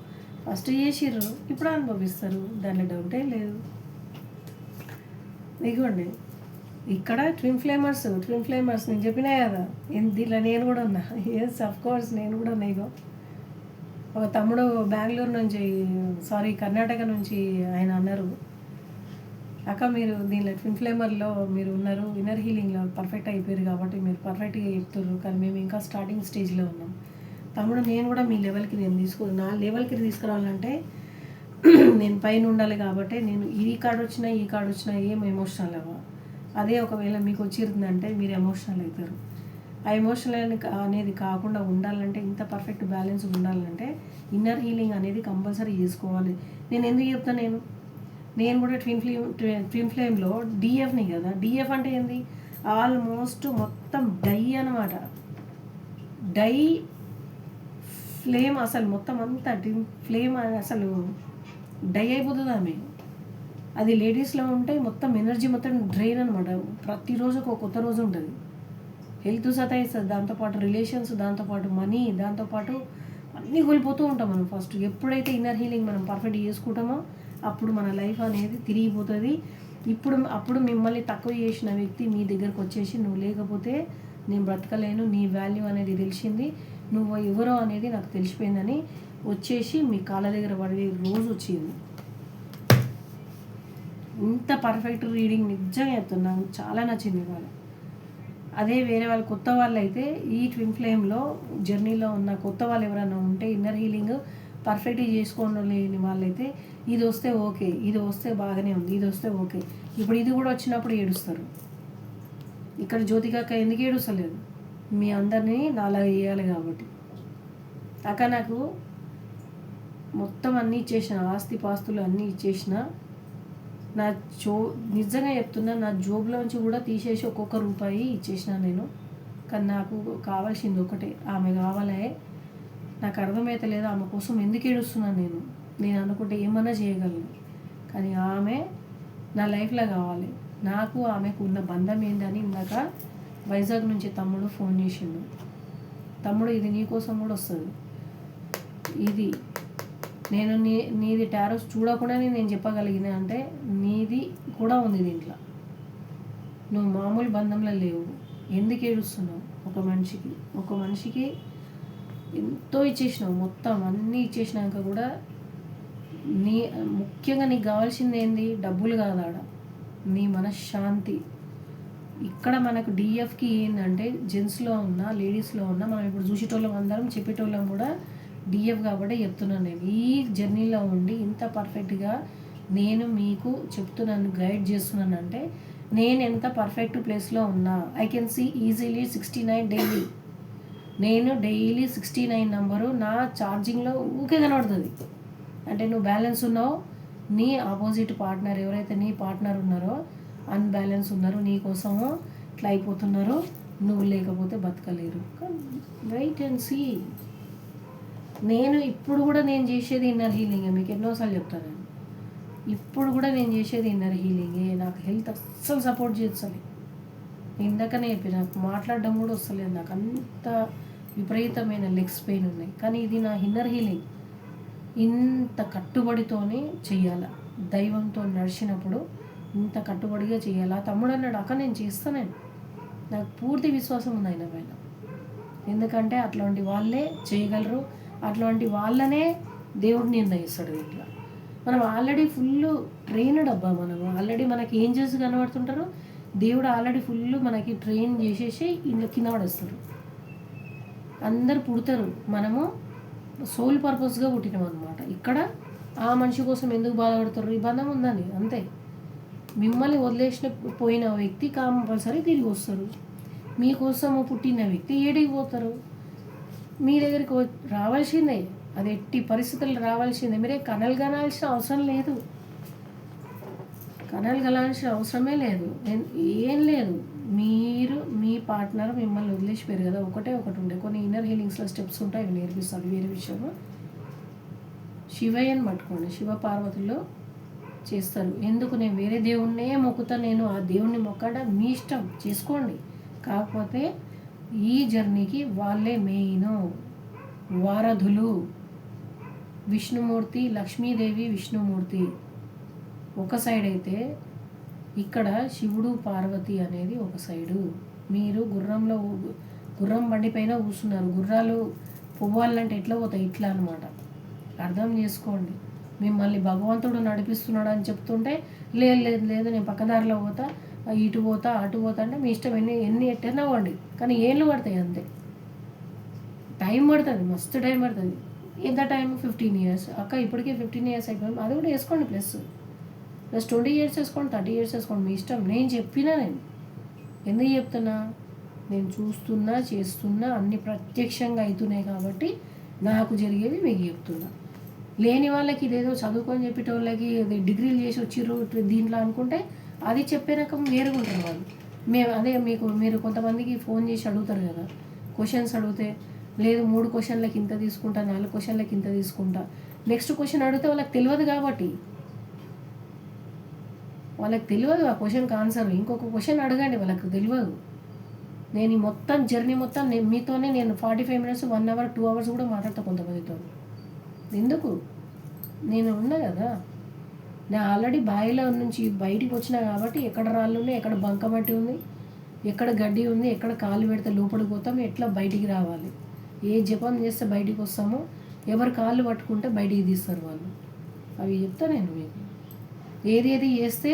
Speaker 1: ఫస్ట్ చేసిర్రు, ఇప్పుడు అనుభవిస్తారు, దాంట్లో డౌటే లేదు. ఇదిగోండి ఇక్కడ ట్విన్ ఫ్లేమర్స్ నేను చెప్పినా కదా, దీంట్లో నేను కూడా ఉన్నా. ఎస్ అఫ్కోర్స్ నేను కూడా ఉన్నా. ఇగో ఒక తమ్ముడు బెంగళూరు నుంచి, కర్ణాటక నుంచి ఆయన అన్నారు, అక్క మీరు దీనిలో ట్విన్ ఫ్లేమర్లో మీరు ఉన్నారు, ఇన్నర్ హీలింగ్లో పర్ఫెక్ట్ అయిపోయారు కాబట్టి మీరు పర్ఫెక్ట్గా చెప్తున్నారు, కానీ మేము ఇంకా స్టార్టింగ్ స్టేజ్లో ఉన్నాం. తమ్ముడు నేను కూడా మీ లెవెల్కి నా లెవెల్కి తీసుకురావాలంటే నేను పైన ఉండాలి. కాబట్టి నేను ఈ కార్డు వచ్చినా ఏం ఎమోషనల్ అవ్వ. అదే ఒకవేళ మీకు వచ్చిందంటే మీరు ఎమోషనల్ అవుతారు. ఆ ఎమోషనల్ అనేది కాకుండా ఉండాలంటే, ఇంత పర్ఫెక్ట్ బ్యాలెన్స్ ఉండాలంటే ఇన్నర్ హీలింగ్ అనేది కంపల్సరీ చేసుకోవాలి. నేను ఎందుకు చెప్తాను, నేను కూడా ట్విన్ ఫ్లేమ్లో డిఎఫ్ని కదా. డిఎఫ్ అంటే ఏంది, ఆల్మోస్ట్ మొత్తం డై అనమాట. డై ఫ్లేమ్ అసలు మొత్తం అంతా ట్విన్ ఫ్లేమ్ అసలు డై అయిపోతుంది ఆమె. అది లేడీస్లో ఉంటే మొత్తం ఎనర్జీ మొత్తం డ్రైన్ అనమాట. ప్రతిరోజు ఒక కొత్త రోజు ఉంటుంది. హెల్త్ సతాయిస్తుంది, దాంతోపాటు రిలేషన్స్, దాంతోపాటు మనీ, దాంతోపాటు అన్నీ కోల్పోతూ ఉంటాం మనం. ఫస్ట్ ఎప్పుడైతే ఇన్నర్ హీలింగ్ మనం పర్ఫెక్ట్ చేసుకుంటామో అప్పుడు మన లైఫ్ అనేది తిరిగిపోతుంది. అప్పుడు మిమ్మల్ని తక్కువ చేసిన వ్యక్తి మీ దగ్గరకు వచ్చేసి, నువ్వు లేకపోతే నేను బ్రతకలేను, నీ వాల్యూ అనేది తెలిసింది, నువ్వు ఎవరో అనేది నాకు తెలిసిపోయిందని వచ్చేసి మీ కాళ్ళ దగ్గర పడే రోజు వచ్చింది. ఇంత పర్ఫెక్ట్ రీడింగ్ నిజంగా చెప్తున్నాను, చాలా నచ్చింది వాళ్ళు. అదే వేరే వాళ్ళు కొత్త వాళ్ళు అయితే, ఈ ట్విన్ ఫ్లేమ్లో జర్నీలో ఉన్న కొత్త వాళ్ళు ఎవరైనా ఉంటే, ఇన్నర్ హీలింగ్ పర్ఫెక్ట్గా చేసుకోలేని వాళ్ళైతే ఇది వస్తే ఓకే, ఇది వస్తే బాగానే ఉంది, ఇది వస్తే ఓకే, ఇప్పుడు ఇది కూడా వచ్చినప్పుడు ఏడుస్తారు. ఇక్కడ జ్యోతికక్క ఎందుకు ఏడుస్తలేదు, మీ అందరినీ నాలా వేయాలి కాబట్టి. అక్క నాకు మొత్తం అన్నీ ఇచ్చేసిన, ఆస్తి పాస్తులు అన్నీ ఇచ్చేసిన, నా నిజంగా చెప్తున్నా, నా జోబులోంచి కూడా తీసేసి ఒక్కొక్క రూపాయి ఇచ్చేసిన నేను. కానీ నాకు కావాల్సింది ఒకటే, ఆమె కావాలే. నాకు అర్థమైతలేదు ఆమె కోసం ఎందుకు ఏడుస్తున్నాను నేను అనుకుంటే ఏమన్నా చేయగలను, కానీ ఆమె నా లైఫ్లో కావాలి. నాకు ఆమెకు ఉన్న బంధం ఏందని ఇందాక వైజాగ్ నుంచి తమ్ముడు ఫోన్ చేసిండు. తమ్ముడు ఇది నీ కోసం కూడా వస్తుంది, ఇది నేను నీది టారోస్ చూడకుండానే నేను చెప్పగలిగిన అంటే నీది కూడా ఉంది దీంట్లో. నువ్వు మామూలు బంధంలో లేవు, ఎందుకు ఏడుస్తున్నావు? ఒక మనిషికి ఎంతో ఇచ్చేసినావు, మొత్తం అన్నీ ఇచ్చేసినాక కూడా ముఖ్యంగా నీకు కావాల్సింది ఏంది? డబ్బులు కాదాడ, నీ మనశ్శాంతి. ఇక్కడ మనకు డిఎఫ్కి ఏంటంటే, జెంట్స్లో ఉన్న లేడీస్లో ఉన్న, మనం ఇప్పుడు చూసేటోళ్ళం అందరం చెప్పేటోళ్ళం కూడా డిఎఫ్ కాబట్టి చెప్తున్నాను నేను. ఈ జర్నీలో ఉండి ఇంత పర్ఫెక్ట్గా నేను మీకు చెప్తున్నాను, గైడ్ చేస్తున్నాను అంటే నేను ఎంత పర్ఫెక్ట్ ప్లేస్లో ఉన్నా. I can see easily 69 daily. నేను డైలీ 69 నెంబరు నా ఛార్జింగ్లో ఊకే కనబడుతుంది. అంటే నువ్వు బ్యాలెన్స్ ఉన్నావు, నీ ఆపోజిట్ పార్ట్నర్ ఎవరైతే నీ పార్ట్నర్ ఉన్నారో అన్బ్యాలెన్స్ ఉన్నారు, నీ కోసము ఇట్లా అయిపోతున్నారు, నువ్వు లేకపోతే బతకలేరు. Wait and see. నేను ఇప్పుడు కూడా నేను చేసేది ఇన్నర్ హీలింగే. మీకు ఎన్నోసార్లు చెప్తాను నేను, ఇప్పుడు కూడా నేను చేసేది ఇన్నర్ హీలింగే. నాకు హెల్త్ అస్సలు సపోర్ట్ చేస్తలే. ఇందాకనే చెప్పి నాకు మాట్లాడడం కూడా వస్తలేదు. నాకు అంత విపరీతమైన లెగ్స్ పెయిన్ ఉన్నాయి. కానీ ఇది నా ఇన్నర్ హీలింగ్. ఇంత కట్టుబడితోనే చెయ్యాల. దైవంతో నడిచినప్పుడు ఇంత కట్టుబడిగా చేయాలి. ఆ తమ్ముడు అన్నాడు, అక్క నేను చేస్తాను. నాకు పూర్తి విశ్వాసం ఉంది ఆయన పైన. ఎందుకంటే అట్లాంటి వాళ్ళే చేయగలరు, అట్లాంటి వాళ్ళనే దేవుడు నిర్ణయిస్తాడు. ఇట్లా మనం ఆల్రెడీ ఫుల్ ట్రైన్డ్ అబ్బా. మనం ఆల్రెడీ మనకి ఏంజల్స్ కనబడుతుంటారు, దేవుడు ఆల్రెడీ ఫుల్ మనకి ట్రైన్ చేసేసి ఇంట్లో కింద పడేస్తారు. అందరు పుడతారు, మనము సోల్ పర్పస్గా పుట్టినాం అనమాట. ఇక్కడ ఆ మనిషి కోసం ఎందుకు బాధపడతారు, ఈ బంధం ఉందని అంతే. మిమ్మల్ని వదిలేసిన పోయిన వ్యక్తి కంపల్సరీ తిరిగి వస్తారు. మీకోసము పుట్టిన వ్యక్తి ఏడికి పోతారు, మీ దగ్గరికి రావాల్సిందే. అది ఎట్టి పరిస్థితులు రావాల్సిందే. మీరే కనలు కనాల్సిన అవసరం లేదు, కనలు కనాల్సిన అవసరమే లేదు. ఏం లేదు, మీరు మీ పార్ట్నర్ మిమ్మల్ని వదిలేసిపోయారు కదా. ఒకటే ఒకటి ఉండే కొన్ని ఇన్నర్ హీలింగ్స్లో స్టెప్స్ ఉంటాయి, అవి నేర్పిస్తాను, వేరే విషయము. శివయ్యని పట్టుకోండి, శివ పార్వతుల్లో చేస్తారు. ఎందుకు నేను వేరే దేవుణ్ణే మొక్కుతా, నేను ఆ దేవుణ్ణి మొక్కడం మీ ఇష్టం, చేసుకోండి. కాకపోతే ఈ జర్నీకి వాళ్ళే మెయిన్ వారధులు. విష్ణుమూర్తి, లక్ష్మీదేవి, విష్ణుమూర్తి ఒక సైడ్ అయితే ఇక్కడ శివుడు పార్వతి అనేది ఒక సైడు. మీరు గుర్రం బండి పైన కూర్చున్నారు. గుర్రాలు పువ్వాలంటే ఎట్లా పోతాయి, ఇట్లా అనమాట. అర్థం చేసుకోండి. మిమ్మల్ని భగవంతుడు నడిపిస్తున్నాడు అని చెప్తుంటే లేదు లేదు లేదు నేను పక్కదారిలో పోతా, ఇటు పోతా అటు పోతా అంటే మీ ఇష్టం. ఎన్ని ఎట్టైనా అవ్వండి, కానీ ఏళ్ళు పడతాయి అంతే. టైం పడుతుంది, మస్తు టైం పడుతుంది. ఎంత టైం? 15 years. అక్క ఇప్పటికే 15 years అయిపోయింది. అది కూడా వేసుకోండి, ప్లస్ 20 years వేసుకోండి, 30 years వేసుకోండి, మీ ఇష్టం. నేను ఎందుకు చెప్తున్నా, నేను చూస్తున్నా, చేస్తున్నా, అన్ని ప్రత్యక్షంగా అవుతున్నాయి కాబట్టి నాకు జరిగేవి మీకు చెప్తున్నా. లేని వాళ్ళకి ఇదేదో చదువుకొని చెప్పేటోళ్ళకి డిగ్రీలు చేసి వచ్చిర్రు దీంట్లో అనుకుంటే అది చెప్పే రకం వేరుగా ఉంటారు వాళ్ళు. మీరు కొంతమందికి ఫోన్ చేసి అడుగుతారు కదా, క్వశ్చన్స్ అడిగితే లేదు 3 questionలకి ఇంత తీసుకుంటా, 4 questionలకి ఇంత తీసుకుంటా. నెక్స్ట్ క్వశ్చన్ అడిగితే వాళ్ళకి తెలియదు కాబట్టి, వాళ్ళకి తెలియదు ఆ క్వశ్చన్కి ఆన్సర్. ఇంకొక క్వశ్చన్ అడగండి, వాళ్ళకి తెలియదు. నేను ఈ మొత్తం జర్నీ మొత్తం మీతోనే నేను 45 minutes, 1 hour, 2 hours కూడా మాట్లాడతా కొంతమందితో. ఎందుకు? నేను ఉన్నా కదా, నేను ఆల్రెడీ బావిలో నుంచి బయటికి వచ్చినా కాబట్టి ఎక్కడ రాళ్ళు ఉన్నాయి, ఎక్కడ బంకమట్టి ఉంది, ఎక్కడ గడ్డి ఉంది, ఎక్కడ కాలు పెడితే లోపలికి పోతాం, ఎట్లా బయటికి రావాలి, ఏ జపం చేస్తే బయటికి వస్తామో, ఎవరు కాళ్ళు పట్టుకుంటే బయటికి తీస్తారు వాళ్ళు. అవి చెప్తా నేను మీకు. ఏది చేస్తే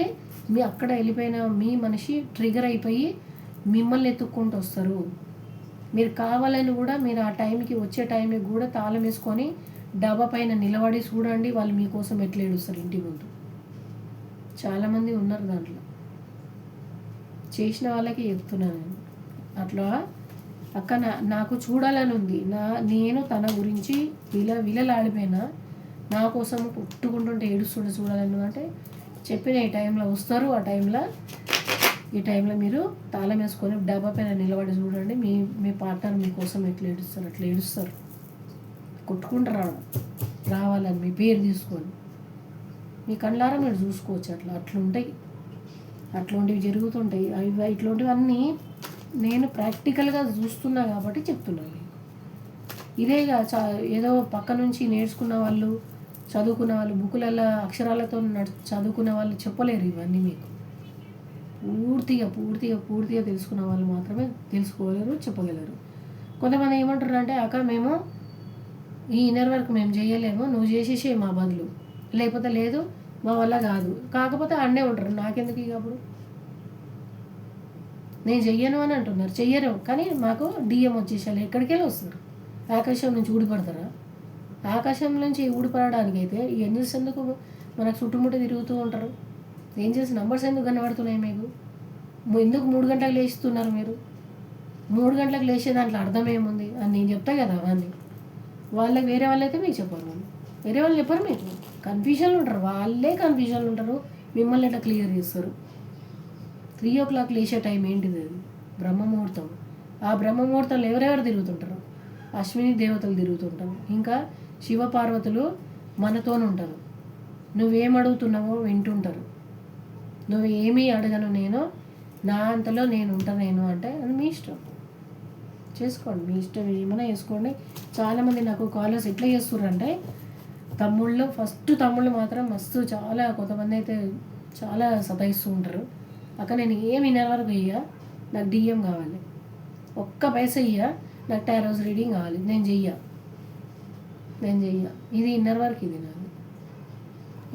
Speaker 1: మీ అక్కడ వెళ్ళిపోయిన మీ మనిషి ట్రిగర్ అయిపోయి మిమ్మల్ని ఎత్తుక్కుంటూ వస్తారు. మీరు కావాలని కూడా మీరు ఆ టైంకి వచ్చే టైంకి కూడా తాళం వేసుకొని డాబా పైన నిలబడి చూడండి, వాళ్ళు మీకోసం ఎట్లా ఏడుస్తారు ఇంటి ముందు. చాలామంది ఉన్నారు దాంట్లో. చేసిన వాళ్ళకి చెప్తున్నాను నేను. అట్లా అక్క నాకు చూడాలని ఉంది, నేను తన గురించి విలలాడిపోయినా, నా కోసం కొట్టుకుంటుంటే ఏడుస్తుంటే చూడాలని అంటే చెప్పిన ఈ టైంలో వస్తారు. ఈ టైంలో మీరు తాళం వేసుకొని డాబా పైన నిలబడి చూడండి, మీ పార్ట్నర్ మీకోసం ఎట్లా ఏడుస్తారు, అట్లా ఏడుస్తారు, కొట్టుకుంటారు రావాలని మీ పేరు తీసుకొని. మీ కళ్ళారా మీరు చూసుకోవచ్చు. అట్లుంటాయి, అట్లాంటివి జరుగుతుంటాయి. ఇట్లాంటివన్నీ నేను ప్రాక్టికల్గా చూస్తున్నా కాబట్టి చెప్తున్నాను. ఇదేగా ఏదో పక్క నుంచి నేర్చుకున్న వాళ్ళు, చదువుకున్న వాళ్ళు, బుక్కులలో అక్షరాలతో చదువుకున్న వాళ్ళు చెప్పలేరు ఇవన్నీ. మీకు పూర్తిగా తెలుసుకున్న వాళ్ళు మాత్రమే తెలుసుకోగలరు, చెప్పగలరు. కొంతమంది ఏమంటారు అంటే, అక్క మేము ఈ ఇన్నర్ వర్క్ మేము చేయలేము, నువ్వు చేసేసే మా బదులు, లేకపోతే లేదు మా వల్ల కాదు. కాకపోతే అన్నే ఉంటారు, నాకెందుకు ఇక అప్పుడు నేను చెయ్యను అని అంటున్నారు. చెయ్యరు, కానీ మాకు డిఎం వచ్చేసారు. ఎక్కడికి వెళ్ళి వస్తారు? ఆకాశం నుంచి ఊడిపడతారా? ఆకాశం నుంచి ఊడిపడడానికైతే ఈ ఏంజల్స్ ఎందుకు మనకు చుట్టుముట్టు తిరుగుతూ ఉంటారు. ఏం చేసి నంబర్స్ ఎందుకు కనబడుతున్నాయి మీకు? ఎందుకు 3 గంటలకు లేస్తున్నారు మీరు? 3 గంటలకు లేచే దాంట్లో అర్థం ఏముంది అని నేను చెప్తా కదా అవన్నీ. వాళ్ళకి వేరే వాళ్ళు అయితే మీకు చెప్పరు, వేరే వాళ్ళు చెప్పరు మీకు. కన్ఫ్యూజన్లు ఉంటారు, వాళ్ళే కన్ఫ్యూజన్లు ఉంటారు. మిమ్మల్ని ఎట్లా క్లియర్ చేస్తారు? 3 o'clock లేచే టైం ఏంటిది? అది బ్రహ్మముహూర్తం. ఆ బ్రహ్మముహూర్తంలో ఎవరెవరు తిరుగుతుంటారు? అశ్విని దేవతలు తిరుగుతుంటారు, ఇంకా శివపార్వతులు మనతోనే ఉంటారు. నువ్వేం అడుగుతున్నావో వింటుంటారు. నువ్వు ఏమీ అడగను నేను, నా అంతలో నేను ఉంటాను అంటే అది మీ ఇష్టం, చేసుకోండి, మీ ఇష్టం ఏమైనా చేసుకోండి. చాలామంది నాకు కాలర్స్ ఎట్లా చేస్తున్నారంటే తమ్ముళ్ళు మాత్రం మస్తు చాలా కొంతమంది అయితే చాలా సతాయిస్తూ ఉంటారు. అక్క నేను ఏమి ఇన్నర్ వరకు ఇయ్యా, నాకు డిఎం కావాలి, ఒక్క పైసా ఇయ్యా, నాకు టారోస్ రీడింగ్ కావాలి, నేను చెయ్య. ఇది ఇన్నర్ వర్క్, ఇది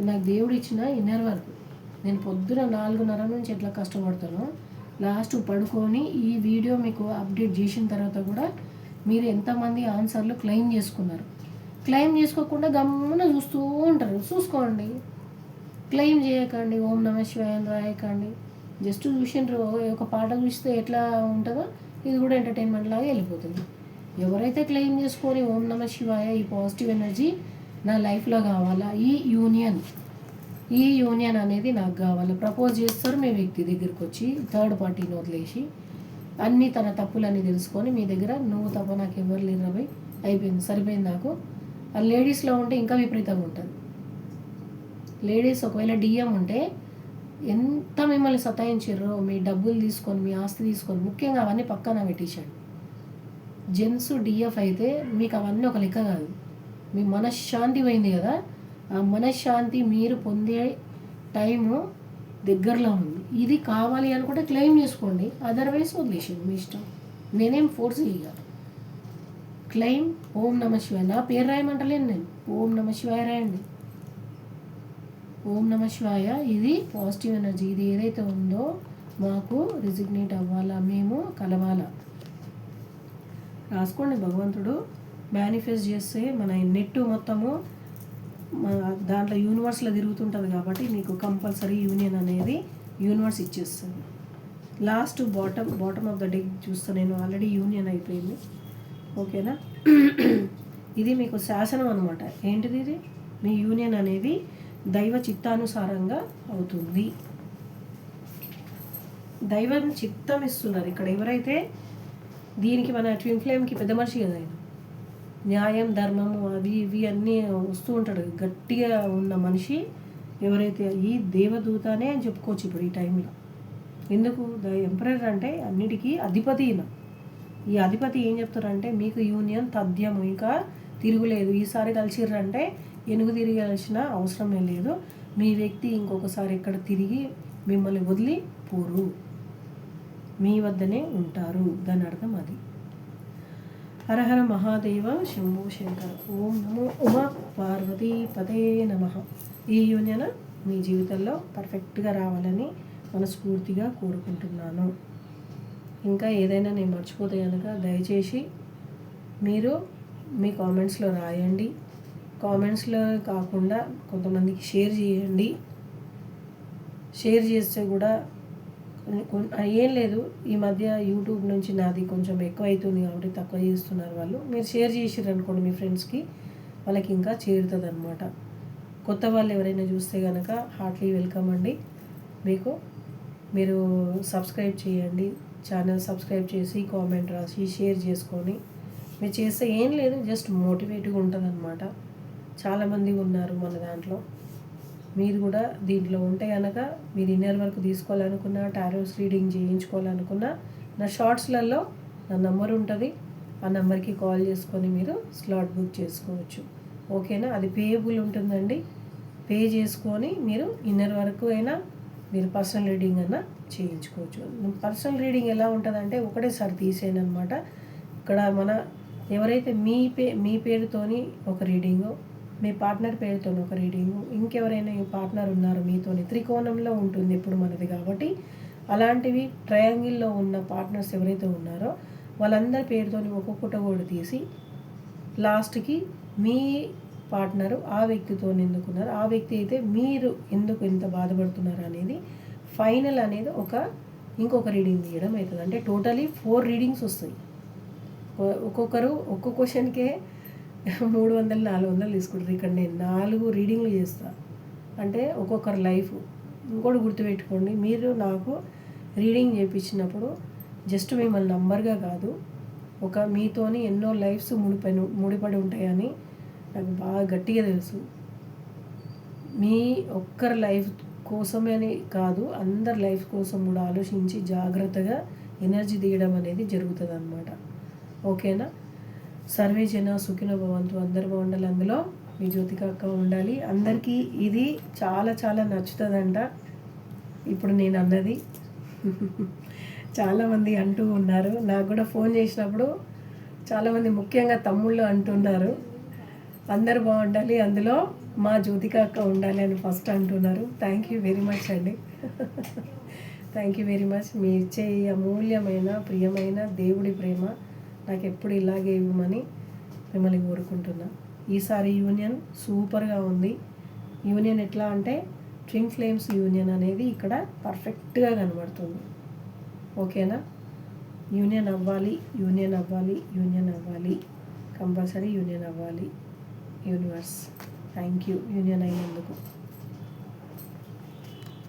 Speaker 1: నాకు దేవుడు ఇచ్చిన ఇన్నర్ వర్క్. నేను పొద్దున 4:30 నుంచి ఎట్లా కష్టపడతానో లాస్ట్ పడుకొని ఈ వీడియో మీకు అప్డేట్ చేసిన తర్వాత కూడా మీరు ఎంతమంది ఆన్సర్లు క్లెయిమ్ చేసుకున్నారు. క్లెయిమ్ చేసుకోకుండా గమ్మున చూస్తూ ఉంటారు. చూసుకోండి, క్లెయిమ్ చేయకండి, ఓం నమః శివాయ అని రాయకండి. జస్ట్ చూసిండ్రు, ఒక పాట చూస్తే ఎట్లా ఉంటుందో ఇది కూడా ఎంటర్టైన్మెంట్ లాగా వెళ్ళిపోతుంది. ఎవరైతే క్లెయిమ్ చేసుకొని ఓం నమః శివాయ ఈ పాజిటివ్ ఎనర్జీ నా లైఫ్లో కావాలా, ఈ యూనియన్ అనేది నాకు కావాలి ప్రపోజ్ చేస్తారు మీ వ్యక్తి దగ్గరికి వచ్చి, థర్డ్ పార్టీని వదిలేసి అన్నీ తన తప్పులన్నీ తెలుసుకొని మీ దగ్గర నువ్వు తప్ప నాకు ఎవరు లేరు అవి అయిపోయింది, సరిపోయింది నాకు. ఆ లేడీస్లో ఉంటే ఇంకా విపరీతంగా ఉంటుంది. లేడీస్ ఒకవేళ డిఎం ఉంటే ఎంత మిమ్మల్ని సతాయించారో, మీ డబ్బులు తీసుకొని మీ ఆస్తి తీసుకొని, ముఖ్యంగా అవన్నీ పక్కన పెట్టేశాడు. జెంట్స్ డిఎఫ్ అయితే మీకు అవన్నీ ఒక లెక్క కాదు. మీ మనశ్శాంతి పోయింది కదా, ఆ మనశ్శాంతి మీరు పొందే టైము దగ్గరలో ఉంది. ఇది కావాలి అనుకుంటే క్లెయిమ్ చేసుకోండి, అదర్వైజ్ వదిలేసింది మీ ఇష్టం. నేనేం ఫోర్స్ చేయాలి. క్లెయిమ్ ఓం నమః శివాయ, నా పేరు రాయమంటలేను నేను, ఓం నమః శివాయ రాయండి. ఓం నమః శివాయ ఇది పాజిటివ్ ఎనర్జీ, ఇది ఏదైతే ఉందో మాకు రిజిగ్నేట్ అవ్వాలా, మేము కలవాలా. రాసుకోండి. భగవంతుడు మేనిఫెస్ట్ చేస్తే మన నెట్ మొత్తము దాంట్లో యూనివర్స్లో తిరుగుతుంటుంది కాబట్టి మీకు కంపల్సరీ యూనియన్ అనేది యూనివర్స్ ఇచ్చేస్తుంది. Last bottom of the deck చూస్తే నేను ఆల్రెడీ యూనియన్ అయిపోయింది. ఓకేనా? ఇది మీకు శాసనం అనమాట. ఏంటిది? ఇది మీ యూనియన్ అనేది దైవ చిత్తానుసారంగా అవుతుంది. దైవం చిత్తం ఇస్తున్నారు ఇక్కడ. ఎవరైతే దీనికి మన ట్విన్ ఫ్లేమ్కి పెద్ద మనిషి కదా ఆయన, న్యాయం ధర్మము అవి ఇవి అన్నీ వస్తూ ఉంటాడు. గట్టిగా ఉన్న మనిషి ఎవరైతే, ఈ దేవదూతనే అని చెప్పుకోవచ్చు ఇప్పుడు ఈ టైంలో. ఎందుకు? ద ఎంపరర్ అంటే అన్నిటికీ అధిపతి. ఈ అధిపతి ఏం చెప్తారంటే మీకు యూనియన్ తథ్యము, ఇంకా తిరుగులేదు. ఈసారి కలిసిర్రంటే ఎనుగు తిరగాల్సిన అవసరమే లేదు. మీ వ్యక్తి ఇంకొకసారి ఇక్కడ తిరిగి మిమ్మల్ని వదిలి పోరు, మీ వద్దనే ఉంటారు. దాని అర్థం అది. హరహర మహాదేవ శంభో శంకర. ఓం నమో ఉమా పార్వతీ పదే నమః. ఈ యూనియన్ మీ జీవితంలో పర్ఫెక్ట్గా రావాలని మనస్ఫూర్తిగా కోరుకుంటున్నాను. ఇంకా ఏదైనా నేను మర్చిపోతే కనుక దయచేసి మీరు మీ కామెంట్స్లో రాయండి. కామెంట్స్లో కాకుండా కొంతమందికి షేర్ చేయండి. షేర్ చేస్తే కూడా ఏం లేదు, ఈ మధ్య యూట్యూబ్ నుంచి నాది కొంచెం ఎక్కువ అవుతుంది కాబట్టి తక్కువ చేస్తున్నారు వాళ్ళు. మీరు షేర్ చేసిర్రు అనుకోండి మీ ఫ్రెండ్స్కి, వాళ్ళకి ఇంకా చేరుతుంది అనమాట. కొత్త వాళ్ళు ఎవరైనా చూస్తే కనుక హార్ట్లీ వెల్కమ్ అండి. మీరు సబ్స్క్రైబ్ చేయండి, ఛానల్ సబ్స్క్రైబ్ చేసి కామెంట్ రాసి షేర్ చేసుకొని మీరు చేస్తే ఏం లేదు, జస్ట్ మోటివేట్గా ఉంటుంది అనమాట. చాలామంది ఉన్నారు మన దాంట్లో. మీరు కూడా దీంట్లో ఉంటే కనుక మీరు ఇన్నర్ వర్క్ తీసుకోవాలనుకున్నా, టారోస్ రీడింగ్ చేయించుకోవాలనుకున్నా నా షార్ట్స్లలో నా నెంబర్ ఉంటుంది. ఆ నెంబర్కి కాల్ చేసుకొని మీరు స్లాట్ బుక్ చేసుకోవచ్చు. ఓకేనా? అది పేయబుల్ ఉంటుందండి. పే చేసుకొని మీరు ఇన్నర్ వర్క్ అయినా మీరు పర్సనల్ రీడింగ్ అన్నా చేయించుకోవచ్చు. పర్సనల్ రీడింగ్ ఎలా ఉంటుందంటే ఒకటేసారి తీసేయను అనమాట. ఇక్కడ ఎవరైతే మీ పేరుతోని ఒక రీడింగు, మీ పార్ట్నర్ పేరుతో ఒక రీడింగు, ఇంకెవరైనా ఈ పార్ట్నర్ ఉన్నారు మీతోని, త్రికోణంలో ఉంటుంది ఇప్పుడు మనది కాబట్టి, అలాంటివి ట్రయాంగిల్లో ఉన్న పార్ట్నర్స్ ఎవరైతే ఉన్నారో వాళ్ళందరి పేరుతోని ఒక్కొక్కటి కూడా తీసి లాస్ట్కి మీ పార్ట్నరు ఆ వ్యక్తితో ఎందుకున్నారు, ఆ వ్యక్తి అయితే మీరు ఎందుకు ఇంత బాధపడుతున్నారు అనేది ఫైనల్ అనేది ఇంకొక రీడింగ్ తీయడం అవుతుంది. అంటే టోటలీ 4 రీడింగ్స్ వస్తాయి. ఒక్కొక్కరు ఒక్కొక్క క్వశ్చన్కే 300 400 తీసుకుంటారు. ఇక్కడ నేను 4 రీడింగ్లు చేస్తాను. అంటే ఒక్కొక్కరు లైఫ్. ఇంకోటి గుర్తుపెట్టుకోండి, మీరు నాకు రీడింగ్ చేయించినప్పుడు జస్ట్ మిమ్మల్ని నంబర్గా కాదు, మీతోని ఎన్నో లైఫ్స్ ముడిపడి ఉంటాయని నాకు బాగా గట్టిగా తెలుసు. మీ ఒక్కరి లైఫ్ కోసమే అని కాదు, అందరి లైఫ్ కోసం కూడా ఆలోచించి జాగ్రత్తగా ఎనర్జీ తీయడం అనేది జరుగుతుంది అన్నమాట. ఓకేనా? సర్వే జన సుఖినో భవంతు, అందరు బాగుండాలి, అందులో మీ జ్యోతిక అక్క ఉండాలి. అందరికీ ఇది చాలా చాలా నచ్చుతుందంట ఇప్పుడు నేను అన్నది. చాలామంది అంటూ ఉన్నారు, నాకు కూడా ఫోన్ చేసినప్పుడు చాలామంది ముఖ్యంగా తమ్ముళ్ళు అంటున్నారు అందరు బాగుండాలి, అందులో మా జ్యోతిక అక్క ఉండాలి అని ఫస్ట్ అంటున్నారు. థ్యాంక్ యూ వెరీ మచ్ అండి. Thank you very much. మీ ఇచ్చే అమూల్యమైన ప్రియమైన దేవుడి ప్రేమ నాకు ఎప్పుడు ఇలాగే ఇవ్వమని మిమ్మల్ని కోరుకుంటున్నా. ఈసారి యూనియన్ సూపర్గా ఉంది. యూనియన్ ఎట్లా అంటే ట్విన్ ఫ్లేమ్స్ యూనియన్ అనేది ఇక్కడ పర్ఫెక్ట్గా కనబడుతుంది. ఓకేనా? యూనియన్ అవ్వాలి, యూనియన్ అవ్వాలి, యూనియన్ అవ్వాలి, కంపల్సరీ యూనియన్ అవ్వాలి. యూనివర్స్ థ్యాంక్ యూ యూనియన్ అయినందుకు.